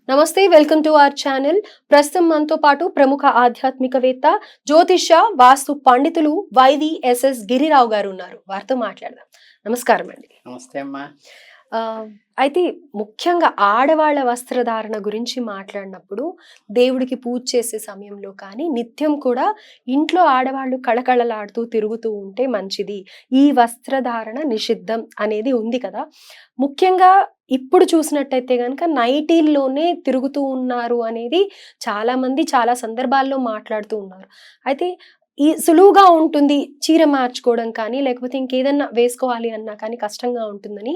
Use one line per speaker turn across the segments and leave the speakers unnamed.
నమస్తే, welcome to our channel. ప్రస్తుతం మనతో పాటు ప్రముఖ ఆధ్యాత్మికవేత్త, జ్యోతిష, వాస్తు పండితులు వైవి ఎస్ఎస్ గిరిరావు గారు ఉన్నారు. వారితో మాట్లాడదాం. నమస్కారం అండి.
నమస్తే అమ్మా.
అయితే ముఖ్యంగా ఆడవాళ్ళ వస్త్రధారణ గురించి మాట్లాడినప్పుడు దేవుడికి పూజ చేసే సమయంలో కానీ నిత్యం కూడా ఇంట్లో ఆడవాళ్ళు కళకళలాడుతూ తిరుగుతూ ఉంటే మంచిది, ఈ వస్త్రధారణ నిషిద్ధం అనేది ఉంది కదా. ముఖ్యంగా ఇప్పుడు చూసినట్టయితే కనుక నైటీల్లోనే తిరుగుతూ ఉన్నారు అనేది చాలా మంది చాలా సందర్భాల్లో మాట్లాడుతూ ఉన్నారు. అయితే ఈ సులువుగా ఉంటుంది చీర మార్చుకోవడం కానీ, లేకపోతే ఇంకేదన్నా వేసుకోవాలి అన్నా కానీ కష్టంగా ఉంటుందని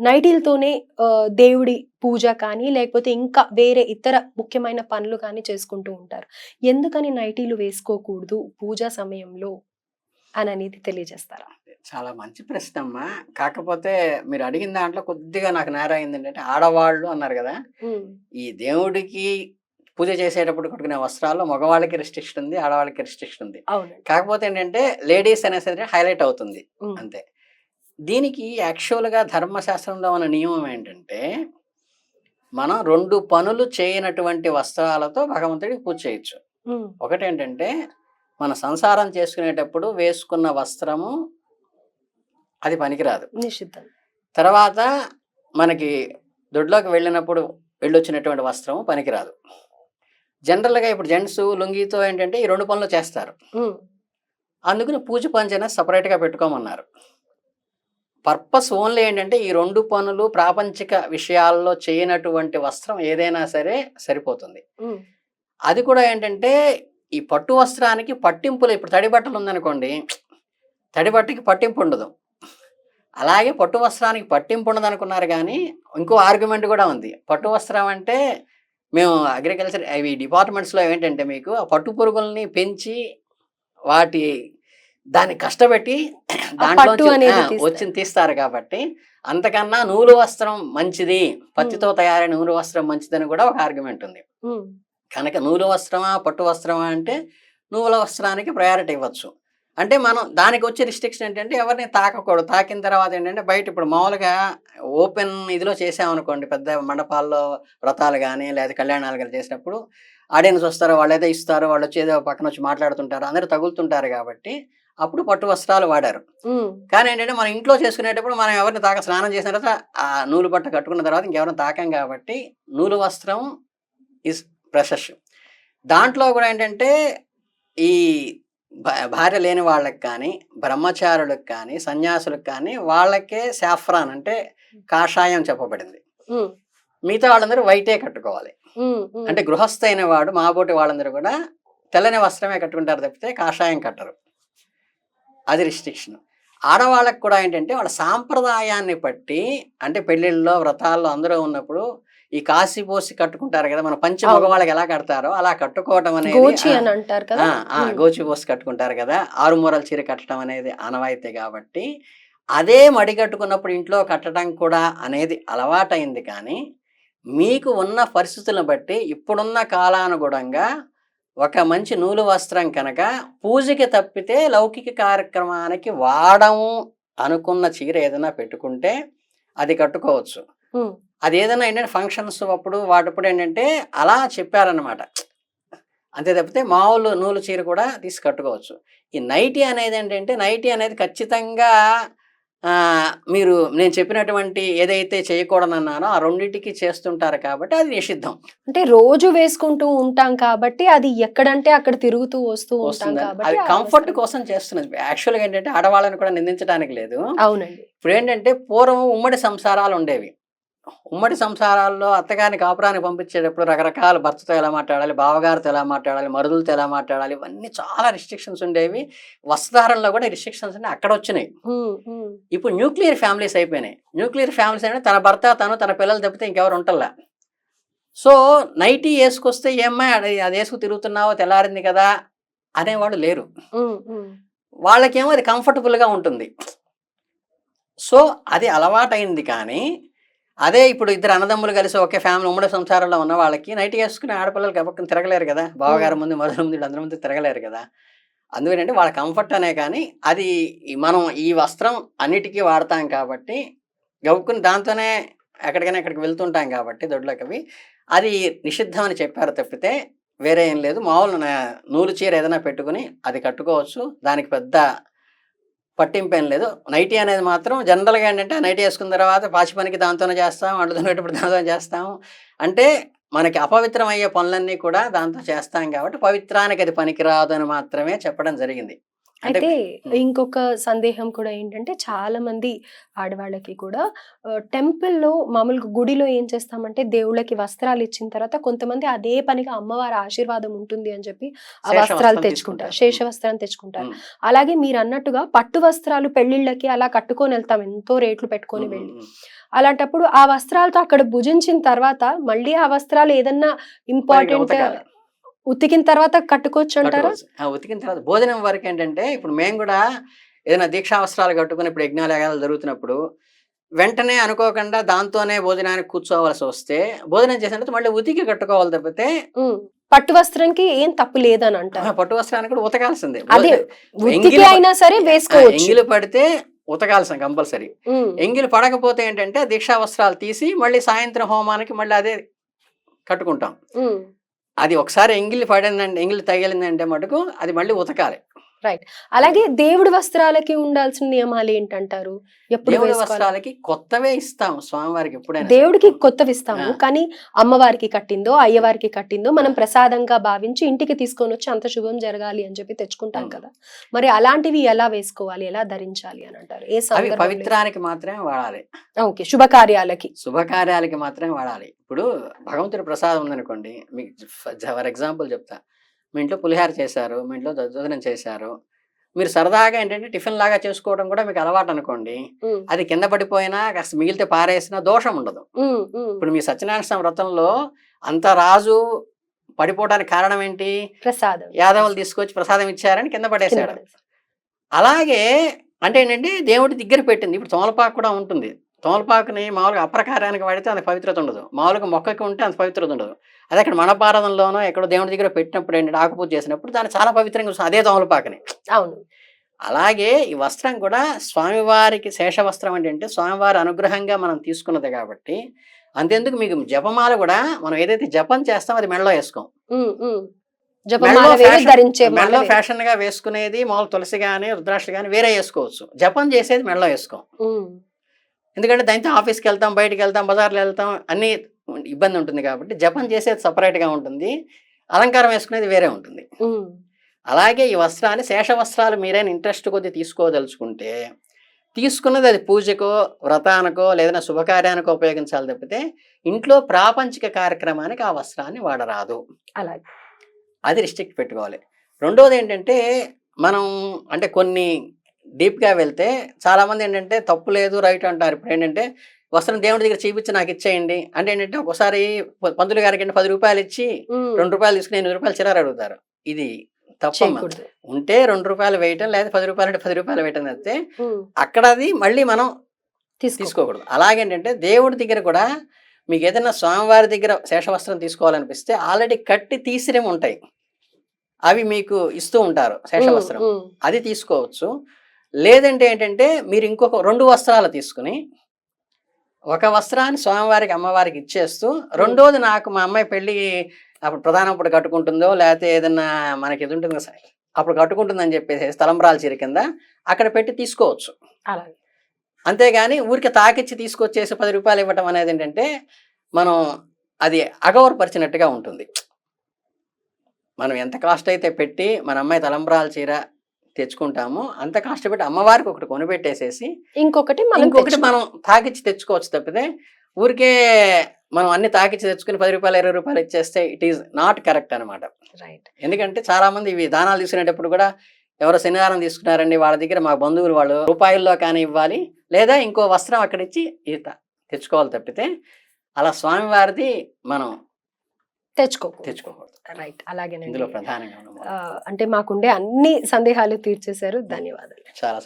నైటీలతోనే దేవుడి పూజ కానీ, లేకపోతే ఇంకా వేరే ఇతర ముఖ్యమైన పనులు కానీ చేసుకుంటూ ఉంటారు. ఎందుకని నైటీలు వేసుకోకూడదు పూజా సమయంలో అని అనేది తెలియజేస్తారా?
చాలా మంచి ప్రశ్న అమ్మా. కాకపోతే మీరు అడిగిన దాంట్లో కొద్దిగా నాకు నేర అయింది ఏంటంటే, ఆడవాళ్ళు అన్నారు కదా. ఈ దేవుడికి పూజ చేసేటప్పుడు కట్టుకునే వస్త్రాల్లో మగవాళ్ళకి రెస్ట్రిక్షన్ ఉంది, ఆడవాళ్ళకి రెస్ట్రిక్షన్ ఉంది. కాకపోతే ఏంటంటే లేడీస్ అనేసి హైలైట్ అవుతుంది అంతే. దీనికి యాక్చువల్గా ధర్మశాస్త్రంలో ఉన్న నియమం ఏంటంటే, మనం 2 పనులు చేయనటువంటి వస్త్రాలతో భగవంతుడికి పూజ చేయొచ్చు. ఒకటేంటంటే, మన సంసారం చేసుకునేటప్పుడు వేసుకున్న వస్త్రము అది పనికిరాదు,
నిషిద్ధం.
తర్వాత మనకి దొడ్లోకి వెళ్ళినప్పుడు వెళ్ళొచ్చినటువంటి వస్త్రము పనికిరాదు. జనరల్గా ఇప్పుడు జెంట్స్ లుంగితో ఏంటంటే ఈ 2 పనులు చేస్తారు. అందుకని పూజ పంచన సపరేట్గా పెట్టుకోమన్నారు. పర్పస్ ఓన్లీ ఏంటంటే ఈ 2 పనులు ప్రాపంచిక విషయాల్లో చేయనటువంటి వస్త్రం ఏదైనా సరే సరిపోతుంది. అది కూడా ఏంటంటే ఈ పట్టు వస్త్రానికి పట్టింపులు, ఇప్పుడు తడి బట్టలు ఉందనుకోండి, తడి బట్టకి పట్టింపు ఉండదు. అలాగే పట్టు వస్త్రానికి పట్టింపు ఉండదు అనుకున్నారు. కానీ ఇంకో ఆర్గ్యుమెంట్ కూడా ఉంది. పట్టు వస్త్రం అంటే మేము అగ్రికల్చర్ అవి డిపార్ట్మెంట్స్లో ఏంటంటే మీకు ఆ పట్టు పురుగుల్ని పెంచి దాన్ని కష్టపెట్టి దాంట్లో వచ్చింది తీస్తారు కాబట్టి అంతకన్నా నూలు వస్త్రం మంచిది, పత్తితో తయారైన నూలు వస్త్రం మంచిదని కూడా ఒక ఆర్గ్యుమెంట్ ఉంది. కనుక నూలు వస్త్రమా పట్టు వస్త్రమా అంటే నూలు వస్త్రానికి ప్రయారిటీ ఇవ్వచ్చు. అంటే మనం దానికి వచ్చే రిస్ట్రిక్షన్ ఏంటంటే ఎవరిని తాకకూడదు. తాకిన తర్వాత ఏంటంటే బయట ఇప్పుడు మామూలుగా ఓపెన్ ఇదిలో చేసామనుకోండి, పెద్ద మండపాల్లో వ్రతాలు కానీ లేదా కళ్యాణాలు కానీ చేసినప్పుడు ఆడియన్స్ వస్తారు, వాళ్ళు ఏదో ఇస్తారు, వాళ్ళు వచ్చి ఏదో పక్కన వచ్చి మాట్లాడుతుంటారు, అందరూ తగులుతుంటారు. కాబట్టి అప్పుడు పట్టు వస్త్రాలు వాడారు. కానీ ఏంటంటే మనం ఇంట్లో చేసుకునేటప్పుడు మనం ఎవరిని స్నానం చేసిన తర్వాత ఆ నూలు బట్ట కట్టుకున్న తర్వాత ఇంకెవరిని తాకాం కాబట్టి నూలు వస్త్రం ఈజ్ ప్రెషస్. దాంట్లో కూడా ఏంటంటే ఈ భార్య లేని వాళ్ళకి కానీ, బ్రహ్మచారులకు కానీ, సన్యాసులకు కానీ వాళ్ళకే సాఫ్రాన్ అంటే కాషాయం చెప్పబడింది. మిగతా వాళ్ళందరూ వైటే కట్టుకోవాలి. అంటే గృహస్థ అయిన వాడు మాబోటి వాళ్ళందరూ కూడా తెల్లని వస్త్రమే కట్టుకుంటారు తప్పితే కాషాయం కట్టరు. అది రిస్ట్రిక్షన్. ఆడవాళ్ళకు కూడా ఏంటంటే వాళ్ళ సాంప్రదాయాన్ని బట్టి, అంటే పెళ్ళిళ్ళలో వ్రతాల్లో అందరూ ఉన్నప్పుడు ఈ కాశీపోసి కట్టుకుంటారు కదా, మన పంచ మగవాళ్ళకి ఎలా కడతారో అలా కట్టుకోవటం అనేది, గోచి పోసి కట్టుకుంటారు కదా, 6 మూరల చీర కట్టడం అనేది ఆనవాయితీ. కాబట్టి అదే మడి కట్టుకున్నప్పుడు ఇంట్లో కట్టడం కూడా అనేది అలవాటైంది. కానీ మీకు ఉన్న పరిస్థితులను బట్టి ఇప్పుడున్న కాలానుగుణంగా ఒక మంచి నూలు వస్త్రం కనుక పూజకి తప్పితే లౌకిక కార్యక్రమానికి వాడము అనుకున్న చీర ఏదైనా పెట్టుకుంటే అది కట్టుకోవచ్చు. అది ఏదైనా ఏంటంటే ఫంక్షన్స్ అప్పుడు వాటప్పుడు ఏంటంటే అలా చెప్పారన్నమాట. అంతే తప్పితే మామూలు నూలు చీర కూడా తీసి కట్టుకోవచ్చు. ఈ నైటీ అనేది ఏంటంటే, నైటీ అనేది ఖచ్చితంగా మీరు నేను చెప్పినటువంటి ఏదైతే చేయకూడదన్నానో ఆ రెండింటికి చేస్తుంటారు కాబట్టి అది నిషిద్ధం.
అంటే రోజు వేసుకుంటూ ఉంటాం కాబట్టి అది ఎక్కడంటే అక్కడ తిరుగుతూ వస్తూ ఉంటాం కాబట్టి
అది కంఫర్ట్ కోసం చేస్తున్నది. యాక్చువల్గా ఏంటంటే ఆడవాళ్ళని కూడా నిందించడానికి లేదు.
అవునండి.
ఇప్పుడు ఏంటంటే పూర్వం ఉమ్మడి సంసారాలు ఉండేవి. ఉమ్మడి సంసారాల్లో అత్తగారిని కాపురానికి పంపించేటప్పుడు రకరకాల భర్తతో ఎలా మాట్లాడాలి, బావగారితో ఎలా మాట్లాడాలి, మరుదులతో ఎలా మాట్లాడాలి, ఇవన్నీ చాలా రిస్ట్రిక్షన్స్ ఉండేవి. వస్త్రధారణలో కూడా రిస్ట్రిక్షన్స్ అన్నీ అక్కడ వచ్చినాయి. ఇప్పుడు న్యూక్లియర్ ఫ్యామిలీస్ అయిపోయినాయి. న్యూక్లియర్ ఫ్యామిలీస్ అంటే తన భర్త, తన పిల్లలు తప్పితే ఇంకెవరు ఉంటల్లా. సో నైటీ వేసుకొస్తే ఏమ్మా అది వేసుకు తిరుగుతున్నావో తెల్లారింది కదా అనేవాళ్ళు లేరు. వాళ్ళకేమో అది కంఫర్టబుల్గా ఉంటుంది. సో అది అలవాటైంది. కానీ అదే ఇప్పుడు ఇద్దరు అన్నదమ్ములు కలిసి ఒకే ఫ్యామిలీ ఉమ్మడి సంసారంలో ఉన్న వాళ్ళకి నైట్ వేసుకుని ఆడపిల్లలకి ఎవరికి తిరగలేరు కదా, బావగారి ముందు మరుదుల ముందు అందరి ముందు తిరగలేరు కదా. అందుకనంటే వాళ్ళ కంఫర్ట్ అనే. కానీ అది మనం ఈ వస్త్రం అన్నిటికీ వాడతాం కాబట్టి గవ్వుకుని దాంతోనే ఎక్కడికైనా ఎక్కడికి వెళ్తుంటాం కాబట్టి దొడ్లోకి అవి అది నిషిద్ధం అని చెప్పారు తప్పితే వేరే ఏం లేదు. మామూలు నూలు చీర ఏదైనా పెట్టుకుని అది కట్టుకోవచ్చు. దానికి పెద్ద పట్టింపు ఏం లేదు. నైటీ అనేది మాత్రం జనరల్‌గా ఏంటంటే నైటీ వేసుకున్న తర్వాత పాచి పనికి దాంతోనే చేస్తాం. వంట తోమేటప్పుడు దాంతోనే చేస్తాం. అంటే మనకి అపవిత్రమయ్యే పనులన్నీ కూడా దాంతో చేస్తాం కాబట్టి పవిత్రానికి అది పనికిరాదు అని మాత్రమే చెప్పడం జరిగింది. అంటే
అయితే ఇంకొక సందేహం కూడా ఏంటంటే చాలా మంది ఆడవాళ్ళకి కూడా టెంపుల్‌లో మామూలుగా గుడిలో ఏం చేస్తామంటే దేవుళ్ళకి వస్త్రాలు ఇచ్చిన తర్వాత కొంతమంది అదే పనిగా అమ్మవారి ఆశీర్వాదం ఉంటుంది అని చెప్పి ఆ
శేష
వస్త్రాలు
వస్త్రం
తెచ్చుకుంటారు.
తీసుకుంటారు.
శేష వస్త్రాన్ని తెచ్చుకుంటారు.
హ్మ్.
అలాగే మీరు అన్నట్టుగా పట్టు వస్త్రాలు పెళ్ళిళ్ళకి అలా కట్టుకొని వెళ్తాం ఎంతో రేట్లు పెట్టుకొని
హ్మ్.
వెళ్ళి.
హ్మ్.
అలాంటప్పుడు ఆ వస్త్రాలతో అక్కడ భుజించిన తర్వాత మళ్ళీ ఆ వస్త్రాలు ఏదన్నా
పైగా
ఇంపార్టెంట్
ఉతకాలి.
ఉతికిన తర్వాత కట్టుకోవచ్చు అంటారా?
కట్టుకోవచ్చు. ఆ ఉతికిన తర్వాత భోజనం వరకేంటంటే ఇప్పుడు మేము గూడా ఏదైనా దీక్షా వస్త్రాలు కట్టుకొని ఇప్పుడు యజ్ఞాలు, యాగాలు జరుగుతున్నప్పుడు వెంటనే అనుకోకుండా దాంతోనే భోజనానికి కూర్చోవాల్సి వస్తే భోజనం చేసిన తర్వాత మళ్ళీ ఉతికి కట్టుకోవాలి తప్పితే
హ్మ్. పట్టు వస్త్రానికి ఏం తప్పు లేదని అంటారు.
పట్టు వస్త్రానికి కూడా ఉతకాల్సిందే.
అదే ఉతికి
ఎంగిలి
అయినా సరే వేసుకోవచ్చు.
ఎంగిలి పడితే ఉతకాల్సింది కంపల్సరీ.
హ్మ్.
ఎంగిలి పడకపోతే ఏంటంటే దీక్షా వస్త్రాలు తీసి మళ్ళీ సాయంత్రం హోమానికి మళ్ళీ అదే కట్టుకుంటాం.
హ్మ్.
అది ఒకసారి ఎంగిలి పడిందంటే ఎంగిలి తగిలిందంటే మటుకు అది మళ్ళీ ఉతకాలి.
రైట్. అలాగే దేవుడి వస్త్రాలకి ఉండాల్సిన నియమాలు ఏంటంటారు? ఎప్పుడు
దేవుడి
వేసుకోవాలి?
వస్త్రాలకి కొత్తవే ఇస్తాం స్వామివారికి ఎప్పుడైనా సరే.
దేవుడికి కొత్తవిస్తాము.
ఆ.
కానీ అమ్మవారికి కట్టిందో, అయ్యవారికి కట్టిందో మనం ప్రసాదంగా భావించి ఇంటికి తీసుకొనొచ్చి అంత శుభం జరగాలి అని చెప్పి తెచ్చుకుంటాం
హ్మ్.
కదా! మరి అలాంటివి ఎలా వేసుకోవాలి? ఎలా ధరించాలి అని అంటారు? ఏ
అవి
సందర్భంలో?
పవిత్రానికి మాత్రమే వాడాలి.
ఓకే. శుభకార్యాలకి.
శుభకార్యాలకి మాత్రమే వాడాలి. ఇప్పుడు భగవంతుడి ప్రసాదం ఉందనుకోండి, మీకు ఫర్ ఎగ్జాంపుల్ చెప్తా. మీ ఇంట్లో పులిహోర చేశారు, మీ ఇంట్లో దద్దోజనం చేశారు. మీరు సరదాగా ఏంటంటే టిఫిన్ లాగా చేసుకోవడం కూడా మీకు అలవాటు అనుకోండి.
హ్మ్.
అది కింద పడిపోయినా కాస్త మిగిలితే పారేసినా దోషం ఉండదు.
హ్మ్. హ్మ్.
ఇప్పుడు మీ సత్యనారాయణ స్వామి వ్రతంలో అంత రాజు పడిపోవడానికి కారణం ఏంటి?
ప్రసాదం.
యాదవులు తీసుకొచ్చి ప్రసాదం ఇచ్చారని కింద
కింద
పడేసాడు.
పడేసి.
అలాగే అంటే ఏంటంటే దేవుడి దగ్గర పెట్టింది. ఇప్పుడు తమలపాకు కూడా ఉంటుంది. తమలపాకుని మామూలుగా అప్రకారానికి వాడితే అంత పవిత్రత ఉండదు. మామూలుగా మొక్కకి ఉంటే అంత పవిత్రత ఉండదు. అదే అక్కడ మణపారదంలోనో ఎక్కడో దేవుడి దగ్గర పెట్టినప్పుడు ఏంటంటే ఆకుపూజ చేసినప్పుడు దాన్ని చాలా పవిత్రంగా చూస్తాం అదే తమలపాకుని.
అవును.
అలాగే ఈ వస్త్రం కూడా స్వామివారికి శేష వస్త్రం అంటే స్వామివారి అనుగ్రహంగా మనం తీసుకున్నది కాబట్టి అంతెందుకు మీకు జపమాల కూడా మనం ఏదైతే జపం చేస్తామో అది మెడలో వేసుకోం.
హ్మ్. హ్మ్. జపమాల వేరే, ధరించే మాల
మెడలో
వేరే.
ఫ్యాషన్‌గా వేసుకునేది మామూలు తులసి గాని, రుద్రాక్ష గాని వేరే యేసుకోవచ్చు. జపం చేసేది మెడలో యేసుకోం.
హ్మ్.
ఎందుకంటే దాంతో ఆఫీస్‌కెళ్తాం, బయటికెళ్తాం, బజార్‌లో వెళ్తాం అన్నీ ఇబ్బంది ఉంటుంది కాబట్టి జపం చేసేది సెపరేట్‌గా ఉంటుంది. అలంకారం వేసుకునేది వేరే ఉంటుంది.
హ్మ్.
అలాగే ఈ వస్త్రాన్ని శేష వస్త్రాలు మీరైనా ఇంట్రెస్ట్ కొద్దీ తీసుకోదలుచుకుంటే, తీసుకున్నది అది పూజకో, వ్రతానికో లేదన్నా శుభకార్యానికో ఉపయోగించాలి తప్పితే ఇంట్లో ప్రాపంచిక కార్యక్రమానికి ఆ వస్త్రాన్ని వాడరాదు.
అలాగే.
అది రిస్ట్రిక్ట్ పెట్టుకోవాలి. రెండోదేంటంటే, మనం అంటే కొన్ని డీప్‌గా వెళ్తే చాలామంది ఏంటంటే తప్పు లేదు, రైట్ అంటారు. ఇప్పుడేంటంటే వస్త్రం దేవుడి దగ్గర చూపించి నాకిచ్చేయండి. అంటే ఏంటంటే ఒక్కోసారి పంతులు గారికేంటి రూ. 10 ఇచ్చి
హ్మ్.
రూ. 2 తీసుకుని రూ. 8 చిల్లర అడుగుతారు. ఇది తప్పమ్మా.
చేయకూడదు.
ఉంటే రూ. 2 వేయటం లేదా రూ. 10 అంటే రూ. 10 వేయటం తప్పితే
హ్మ్.
అక్కడ అది మళ్ళీ మనం
తీసుకో.
తీసుకోకూడదు. అలాగేంటంటే దేవుడి దగ్గర కూడా మీకేదైనా స్వామివారి దగ్గర శేషవస్త్రం తీసుకోవాలనిపిస్తే ఆల్రెడీ కట్టి తీసినవి ఉంటాయి. అవి మీకు ఇస్తూ ఉంటారు
హ్మ్.
శేషవస్త్రం.
హ్మ్.
అది తీసుకోవచ్చు. లేదంటే ఏంటంటే మీరు ఇంకొక 2 వస్త్రాలు తీసుకొని, ఒక వస్త్రాన్ని స్వామివారికి, అమ్మవారికి ఇచ్చేస్తూ,
హ్మ్.
రెండోది నాకు మా అమ్మాయి పెళ్లి అప్పుడు ప్రధానప్పుడు కట్టుకుంటుందో, లేతే ఏదన్నా మనకి ఇది ఉంటుంది కదా! అప్పుడు కట్టుకుంటుందని చెప్పేసేసి తలంబ్రాల చీర కింద అక్కడ పెట్టి తీసుకోవచ్చు.
అలాగే.
అంతేగాని ఊరికే తాకిచ్చి తీసుకొచ్చేసి రూ. 10 ఇవ్వటం అనేదేంటంటే, మనం అది అగౌరవపరిచినట్టుగా ఉంటుంది. మనం ఎంత కాస్ట్ అయితే పెట్టి మన అమ్మాయి తలంబ్రాల చీర తెచ్చుకుంటామో, అంత కాస్ట్ పెట్టి అమ్మవారికి ఒకటి కొనిపెట్టేసేసి,
ఇంకొకటి మనం
ఇంకొకటి
తెచ్చుకో.
మనం తాకిచ్చి తెచ్చుకోవచ్చు తప్పితే, ఊరికే మనం అన్ని తాకిచ్చి తెచ్చుకొని రూ. 10, రూ. 20 ఇచ్చేస్తే ఇట్ ఈస్ నాట్ కరెక్ట్ అనమాట.
రైట్.
ఎందుకంటే చాలామంది ఇవి దానాలు తీసుకునేటప్పుడు కూడా ఎవరో శనివారం తీసుకున్నారండి వాళ్ళ దగ్గర మా బంధువులు వాళ్ళు రూపాయల్లో కానీ ఇవ్వాలి, లేదా ఇంకో వస్త్రం అక్కడిచ్చి తెచ్చుకోవాలి తప్పితే, అలా స్వామివారిది మనం తెచ్చుకోకూడదు.
రైట్. అలాగేనండి.
ఇందులో ప్రధానంగా ఉన్న
అంటే మాకుండే అన్ని సందేహాలు తీర్చేశారు. ధన్యవాదాలు.
చాలా